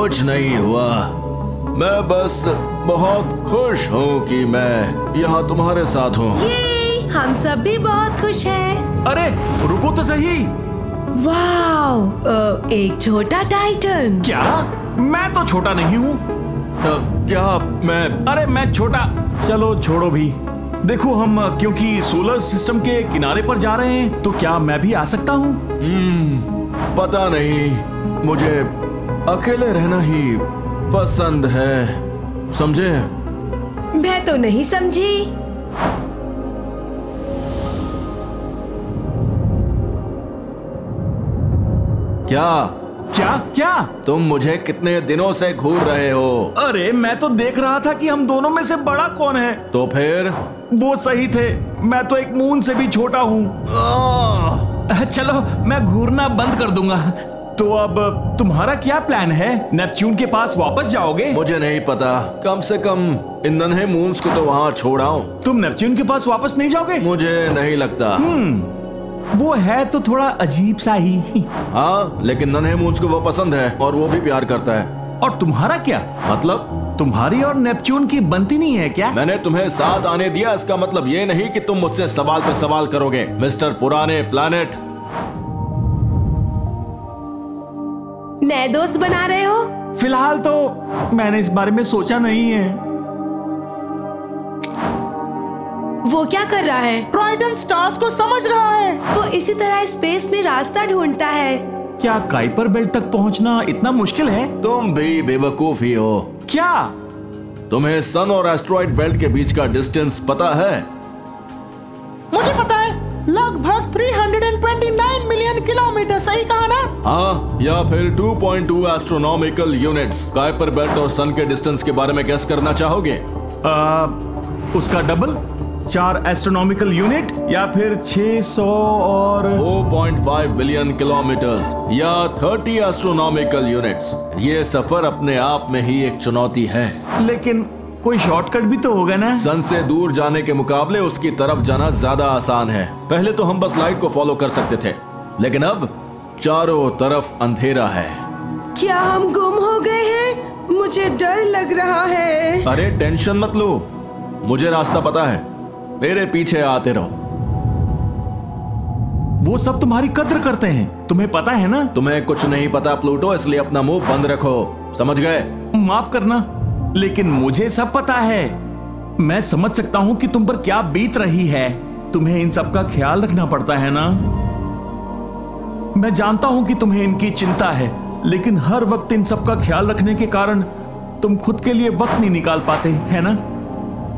कुछ नहीं हुआ। मैं बस बहुत खुश हूँ कि मैं यहाँ तुम्हारे साथ हूँ। ये हम सब भी बहुत खुश हैं। अरे रुको तो सही। वाव, एक छोटा टाइटन। क्या? मैं तो छोटा नहीं हूँ। क्या मैं? अरे मैं छोटा। चलो छोड़ो भी। देखो हम क्योंकि सोलर सिस्टम के किनारे पर जा रहे हैं तो क्या मैं भी आ सकता हूँ? पता नहीं, मुझे अकेले रहना ही पसंद है, समझे? मैं तो नहीं समझी। क्या क्या क्या? तुम मुझे कितने दिनों से घूर रहे हो? अरे मैं तो देख रहा था कि हम दोनों में से बड़ा कौन है। तो फिर? वो सही थे, मैं तो एक मून से भी छोटा हूँ। चलो मैं घूरना बंद कर दूंगा। तो अब तुम्हारा क्या प्लान है? नेपच्यून के पास वापस जाओगे? मुझे नहीं पता, कम से कम इन नन्हे मून्स को तो वहाँ छोड़ आओ। तुम नेपच्यून के पास वापस नहीं जाओगे? मुझे नहीं लगता। वो है तो थोड़ा अजीब सा ही। हाँ, लेकिन नन्हे मून्स को वो पसंद है और वो भी प्यार करता है। और तुम्हारा क्या मतलब? तुम्हारी और नेपच्यून की बनती नहीं है क्या? मैंने तुम्हें साथ आने दिया, इसका मतलब ये नहीं कि तुम मुझसे सवाल पे सवाल करोगे मिस्टर पुराने प्लैनेट। नए दोस्त बना रहे हो? फिलहाल तो मैंने इस बारे में सोचा नहीं है। वो क्या कर रहा है? ट्राइडन स्टार्स को समझ रहा है। वो इसी तरह स्पेस में रास्ता ढूंढता है। क्या काइपर बेल्ट तक पहुंचना इतना मुश्किल है? तुम भी बेवकूफ ही हो। क्या? तुम्हें सन और एस्ट्रॉइड बेल्ट के बीच का डिस्टेंस पता है? मुझे पता है, लगभग 329 मिलियन किलोमीटर। सही कहा ना? हाँ, या फिर 2.2 एस्ट्रोनॉमिकल यूनिट्स। काइपर बेल्ट और सन के डिस्टेंस के बारे में गेस करना चाहोगे? उसका डबल, 4 एस्ट्रोनॉमिकल यूनिट या फिर 600 और 4.5 बिलियन किलोमीटर्स या 30 एस्ट्रोनॉमिकल यूनिट्स। ये सफर अपने आप में ही एक चुनौती है। लेकिन कोई शॉर्टकट भी तो होगा ना? सन से दूर जाने के मुकाबले उसकी तरफ जाना ज्यादा आसान है। पहले तो हम बस लाइट को फॉलो कर सकते थे, लेकिन अब चारों तरफ अंधेरा है। क्या हम गुम हो गए हैं? मुझे डर लग रहा है। अरे टेंशन मत लो, मुझे रास्ता पता है, मेरे पीछे आते रहो। वो सब तुम्हारी कद्र करते हैं, तुम्हें पता है ना? तुम्हें कुछ नहीं पता प्लूटो, इसलिए अपना मुंह बंद रखो, समझ गए? माफ करना, लेकिन मुझे सब पता है। मैं समझ सकता हूँ कि तुम पर क्या बीत रही है। तुम्हें इन सब का ख्याल रखना पड़ता है ना? मैं जानता हूँ कि तुम्हें इनकी चिंता है, लेकिन हर वक्त इन सब का ख्याल रखने के कारण तुम खुद के लिए वक्त नहीं निकाल पाते, है ना?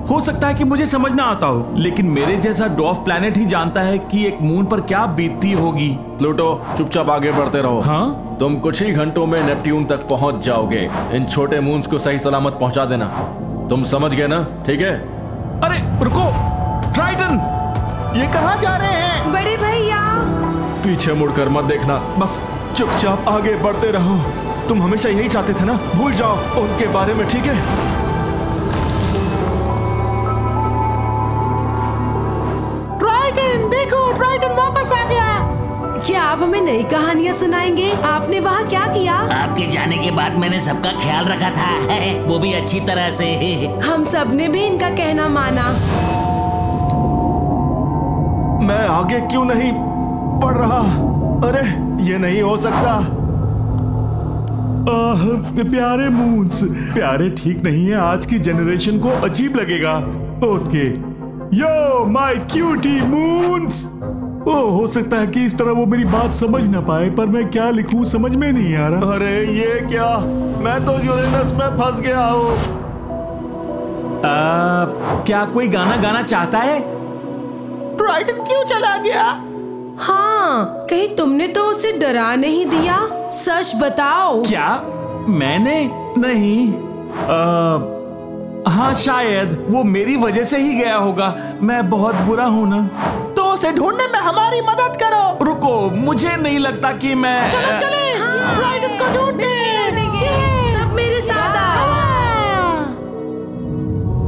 हो सकता है कि मुझे समझ ना आता हो, लेकिन मेरे जैसा डॉफ प्लैनेट ही जानता है कि एक मून पर क्या बीतती होगी। प्लूटो, चुपचाप आगे बढ़ते रहो। हाँ? तुम कुछ ही घंटों में नेपट्यून तक पहुंच जाओगे। इन छोटे मून्स को सही सलामत पहुंचा देना। तुम समझ गए ना? ठीक है? अरे रुको, ट्राइटन! ये कहाँ जा रहे हैं? बड़े भैया! पीछे मुड़कर मत देखना, बस चुपचाप आगे बढ़ते रहो। तुम हमेशा यही चाहते थे ना? भूल जाओ उनके बारे में, ठीक है? देखो, ट्राइटन वापस आ गया। क्या आप हमें नई कहानियाँ सुनाएंगे? आपने वहाँ क्या किया? आपके जाने के बाद मैंने सबका ख्याल रखा था, वो भी अच्छी तरह से। हम सब ने भी इनका कहना माना। मैं आगे क्यों नहीं बढ़ रहा? अरे ये नहीं हो सकता। प्यारे मून्स, प्यारे ठीक नहीं है, आज की जनरेशन को अजीब लगेगा। Okay, yo my cutie moons. हो सकता है कि इस तरह वो मेरी बात समझ ना पाए, पर मैं क्या लिखूं समझ में नहीं आ रहा। अरे ये क्या, मैं तो यूरेनस में फंस गया हूँ। क्या कोई गाना गाना चाहता है? ट्राइटन क्यों चला गया? हाँ, कहीं तुमने तो उसे डरा नहीं दिया? सच बताओ। क्या मैंने? नहीं। हाँ शायद वो मेरी वजह से ही गया होगा। मैं बहुत बुरा हूँ ना। तो उसे ढूंढने में हमारी मदद करो। रुको, मुझे नहीं लगता कि मैं। चलो चले, ट्राइटन को ढूंढने। सब मेरे साथ आओ।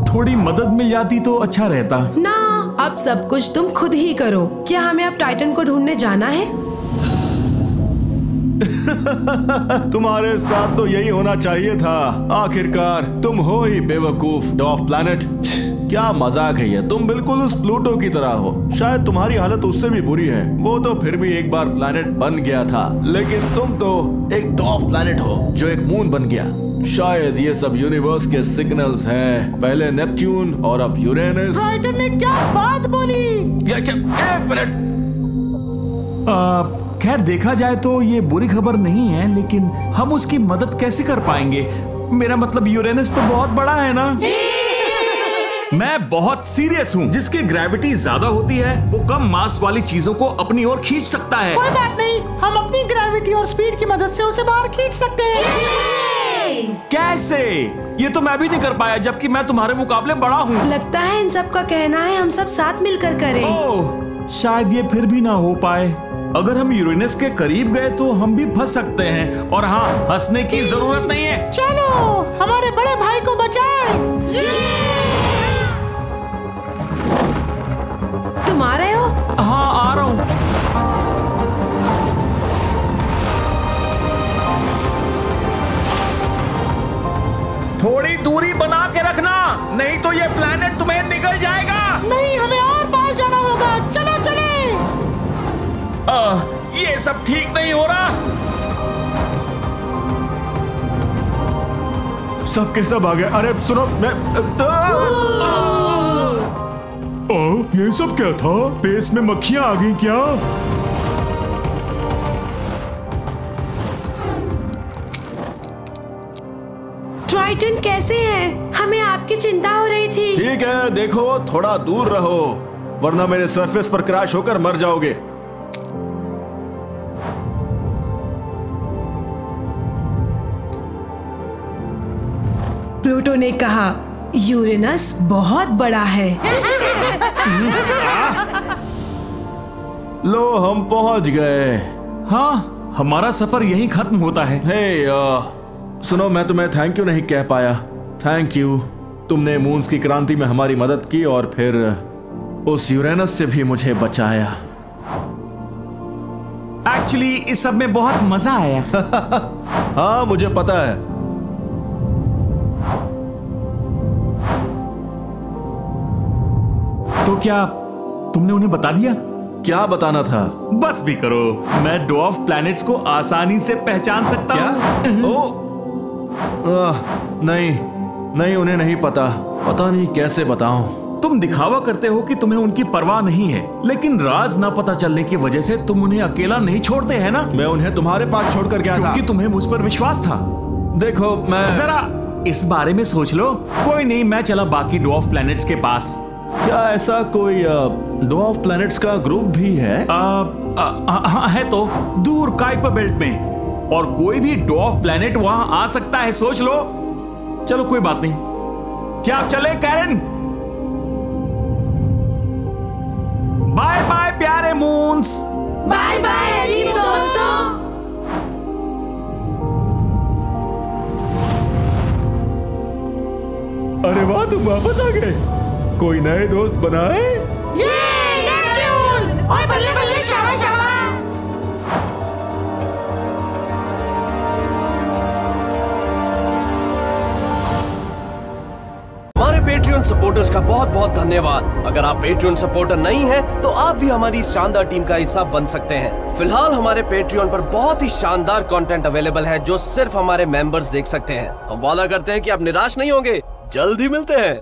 थोड़ी मदद मिल जाती तो अच्छा रहता ना। अब सब कुछ तुम खुद ही करो। क्या हमें अब टाइटन को ढूंढने जाना है? तुम्हारे साथ तो यही होना चाहिए था। आखिरकार तुम हो ही बेवकूफ डॉफ प्लैनेट। क्या मजाक है ये, तुम बिल्कुल उस प्लूटो की तरह हो। शायद तुम्हारी हालत उससे भी बुरी है। वो तो फिर भी एक बार प्लैनेट बन गया था, लेकिन तुम तो एक डॉफ प्लैनेट हो जो एक मून बन गया। शायद ये सब यूनिवर्स के सिग्नल्स हैं। पहले नेपच्यून और अब यूरेनस। ट्राइटन ने क्या बात बोली? क्या क्या? एक मिनट। खैर देखा जाए तो ये बुरी खबर नहीं है, लेकिन हम उसकी मदद कैसे कर पाएंगे? मेरा मतलब यूरेनस तो बहुत बड़ा है ना। मैं बहुत सीरियस हूँ। जिसकी ग्रेविटी ज्यादा होती है वो कम मास वाली चीजों को अपनी ओर खींच सकता है। कोई बात नहीं, हम अपनी ग्रेविटी और स्पीड की मदद से उसे बाहर खींच सकते हैं। कैसे? ये तो मैं भी नहीं कर पाया, जबकि मैं तुम्हारे मुकाबले बड़ा हूँ। लगता है इन सब का कहना है हम सब साथ मिलकर करें। ओह, शायद ये फिर भी ना हो पाए। अगर हम यूरेनस के करीब गए तो हम भी फंस सकते हैं। और हाँ, हंसने की जरूरत नहीं है। चलो हमारे बड़े भाई को बचाएं। तुम आ रहे हो? हाँ, आ रहा हूँ। थोड़ी दूरी बना के रखना, नहीं तो ये प्लैनेट तुम्हें निगल जाएगा। नहीं, हमें और पास जाना होगा। चलो चले। ये सब ठीक नहीं हो रहा। सब के सब आ गए। अरे सुनो, मैं ये सब क्या था? पेस में मक्खियां आ गई क्या? ट्राइटन कैसे हैं? हमें आपकी चिंता हो रही थी। ठीक है, देखो थोड़ा दूर रहो, वरना मेरे सरफेस पर क्रैश होकर मर जाओगे। प्लूटो ने कहा यूरेनस बहुत बड़ा है। लो, हम पहुंच गए। हाँ, हमारा सफर यहीं खत्म होता है। हे सुनो, मैं तुम्हें थैंक यू नहीं कह पाया। थैंक यू, तुमने मून्स की क्रांति में हमारी मदद की और फिर उस यूरेनस से भी मुझे बचाया। एक्चुअली इस सब में बहुत मजा आया। हाँ, मुझे पता है। तो क्या तुमने उन्हें बता दिया? क्या बताना था? बस भी करो, मैं डॉफ प्लैनेट्स को आसानी से पहचान सकता हूँ। नहीं नहीं, उन्हें नहीं पता। पता नहीं कैसे बताऊं। तुम दिखावा करते हो कि तुम्हें उनकी परवाह नहीं है, लेकिन राज ना पता चलने की वजह से तुम उन्हें अकेला नहीं छोड़ते हैं ना? मैं उन्हें तुम्हारे पास छोड़कर गया था क्योंकि तुम्हें मुझ पर विश्वास था। देखो, मैं जरा इस बारे में सोच लो। कोई नहीं, मैं चला बाकी डॉफ प्लैनेट्स के पास। क्या ऐसा कोई डॉफ प्लैनेट्स का ग्रुप भी है? हाँ है तो, दूर काइपर बेल्ट में, और कोई भी डॉफ प्लैनेट वहां आ सकता है। सोच लो। चलो कोई बात नहीं, क्या आप चले कैरन? बाय बाय प्यारे मून्स। बाय बाय अजीब दोस्तों। अरे वाह, तुम वापस आ गए। कोई नए दोस्त बनाए? ये नेपच्यून! ओए बल्ले बल्ले, शाबाश शाबाश। हमारे पेट्रियन सपोर्टर्स का बहुत बहुत धन्यवाद। अगर आप पेट्रियन सपोर्टर नहीं हैं, तो आप भी हमारी इस शानदार टीम का हिस्सा बन सकते हैं। फिलहाल हमारे पेट्रियन पर बहुत ही शानदार कंटेंट अवेलेबल है जो सिर्फ हमारे मेंबर्स देख सकते हैं। हम वादा करते हैं कि आप निराश नहीं होंगे। जल्द ही मिलते हैं।